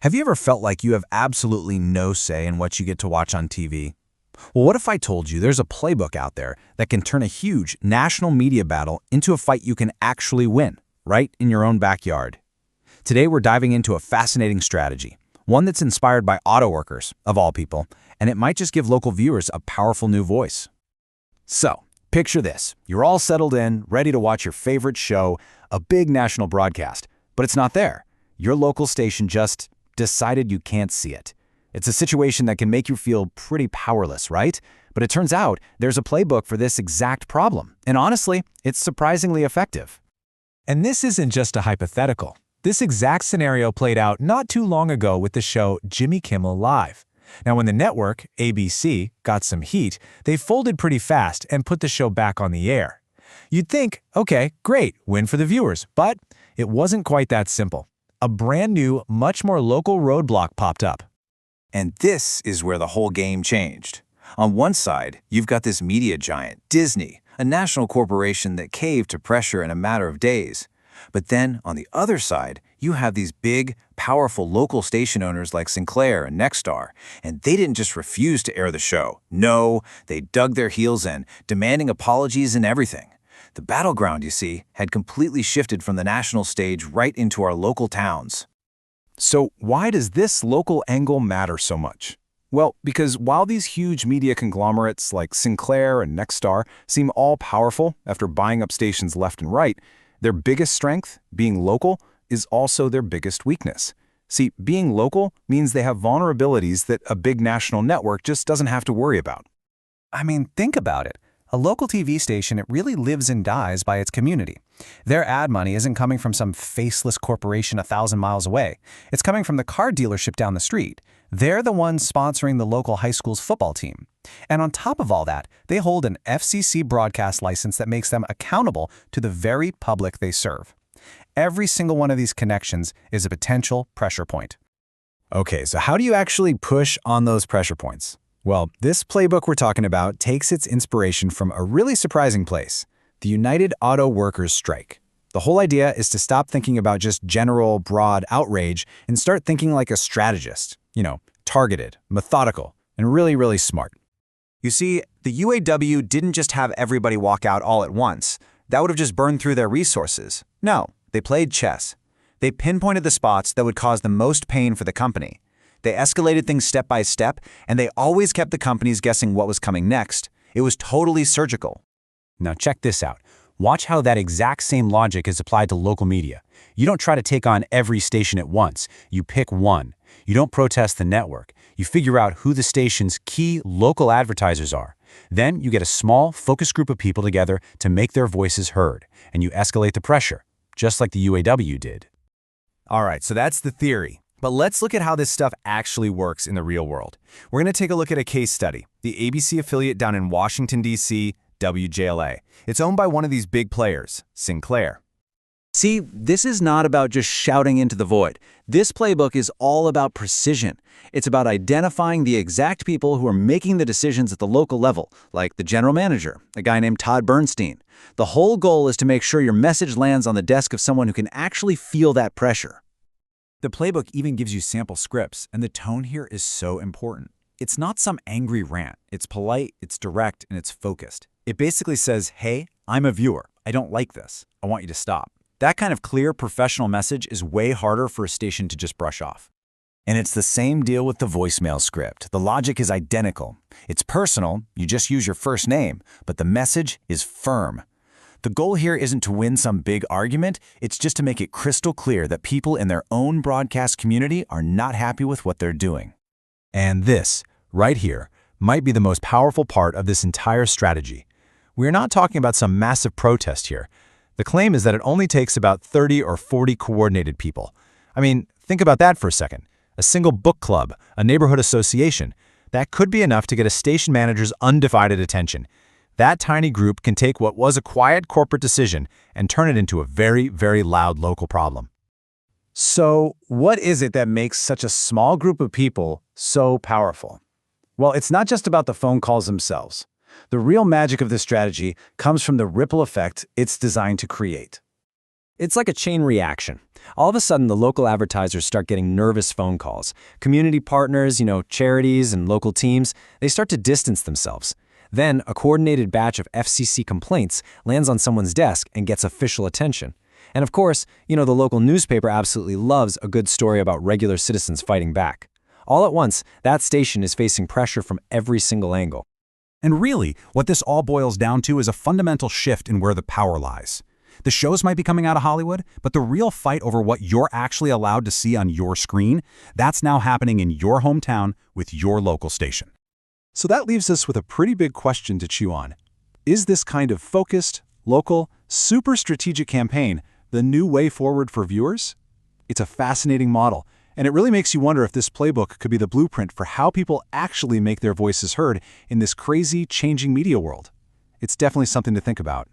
Have you ever felt like you have absolutely no say in what you get to watch on TV? Well, what if I told you there's a playbook out there that can turn a huge national media battle into a fight you can actually win, right in your own backyard? Today, we're diving into a fascinating strategy, one that's inspired by auto workers, of all people, and it might just give local viewers a powerful new voice. So, picture this. You're all settled in, ready to watch your favorite show, a big national broadcast, but it's not there. Your local station just decided you can't see it. It's a situation that can make you feel pretty powerless, right? But it turns out there's a playbook for this exact problem. And honestly, it's surprisingly effective. And this isn't just a hypothetical. This exact scenario played out not too long ago with the show Jimmy Kimmel Live. Now, when the network, ABC, got some heat, they folded pretty fast and put the show back on the air. You'd think, okay, great, win for the viewers, but it wasn't quite that simple. A brand new, much more local roadblock popped up. And this is where the whole game changed. On one side, you've got this media giant, Disney, a national corporation that caved to pressure in a matter of days. But then, on the other side, you have these big, powerful local station owners like Sinclair and Nexstar, and they didn't just refuse to air the show. No, they dug their heels in, demanding apologies and everything. The battleground, you see, had completely shifted from the national stage right into our local towns. So why does this local angle matter so much? Well, because while these huge media conglomerates like Sinclair and Nexstar seem all powerful after buying up stations left and right, their biggest strength, being local, is also their biggest weakness. See, being local means they have vulnerabilities that a big national network just doesn't have to worry about. I mean, think about it. A local TV station, it really lives and dies by its community. Their ad money isn't coming from some faceless corporation 1,000 miles away. It's coming from the car dealership down the street. They're the ones sponsoring the local high school's football team. And on top of all that, they hold an FCC broadcast license that makes them accountable to the very public they serve. Every single one of these connections is a potential pressure point. Okay, so how do you actually push on those pressure points? Well, this playbook we're talking about takes its inspiration from a really surprising place, the United Auto Workers strike. The whole idea is to stop thinking about just general, broad outrage and start thinking like a strategist. Targeted, methodical, and really, really smart. You see, the UAW didn't just have everybody walk out all at once. That would have just burned through their resources. No, they played chess. They pinpointed the spots that would cause the most pain for the company. They escalated things step by step, and they always kept the companies guessing what was coming next. It was totally surgical. Now check this out. Watch how that exact same logic is applied to local media. You don't try to take on every station at once. You pick one. You don't protest the network. You figure out who the station's key local advertisers are. Then you get a small, focused group of people together to make their voices heard, and you escalate the pressure, just like the UAW did. All right, so that's the theory. But let's look at how this stuff actually works in the real world. We're going to take a look at a case study, the ABC affiliate down in Washington, D.C., WJLA. It's owned by one of these big players, Sinclair. See, this is not about just shouting into the void. This playbook is all about precision. It's about identifying the exact people who are making the decisions at the local level, like the general manager, a guy named Todd Bernstein. The whole goal is to make sure your message lands on the desk of someone who can actually feel that pressure. The playbook even gives you sample scripts, and the tone here is so important. It's not some angry rant. It's polite, it's direct, and it's focused. It basically says, hey, I'm a viewer. I don't like this. I want you to stop. That kind of clear, professional message is way harder for a station to just brush off. And it's the same deal with the voicemail script. The logic is identical. It's personal, you just use your first name, but the message is firm. The goal here isn't to win some big argument, it's just to make it crystal clear that people in their own broadcast community are not happy with what they're doing. And this, right here, might be the most powerful part of this entire strategy. We're not talking about some massive protest here. The claim is that it only takes about 30 or 40 coordinated people. I mean, think about that for a second. A single book club, a neighborhood association, that could be enough to get a station manager's undivided attention. That tiny group can take what was a quiet corporate decision and turn it into a very, very loud local problem. So, what is it that makes such a small group of people so powerful? Well, it's not just about the phone calls themselves. The real magic of this strategy comes from the ripple effect it's designed to create. It's like a chain reaction. All of a sudden, the local advertisers start getting nervous phone calls. Community partners, charities and local teams, they start to distance themselves. Then, a coordinated batch of FCC complaints lands on someone's desk and gets official attention. And of course, the local newspaper absolutely loves a good story about regular citizens fighting back. All at once, that station is facing pressure from every single angle. And really, what this all boils down to is a fundamental shift in where the power lies. The shows might be coming out of Hollywood, but the real fight over what you're actually allowed to see on your screen, that's now happening in your hometown with your local station. So that leaves us with a pretty big question to chew on. Is this kind of focused, local, super strategic campaign the new way forward for viewers? It's a fascinating model, and it really makes you wonder if this playbook could be the blueprint for how people actually make their voices heard in this crazy, changing media world. It's definitely something to think about.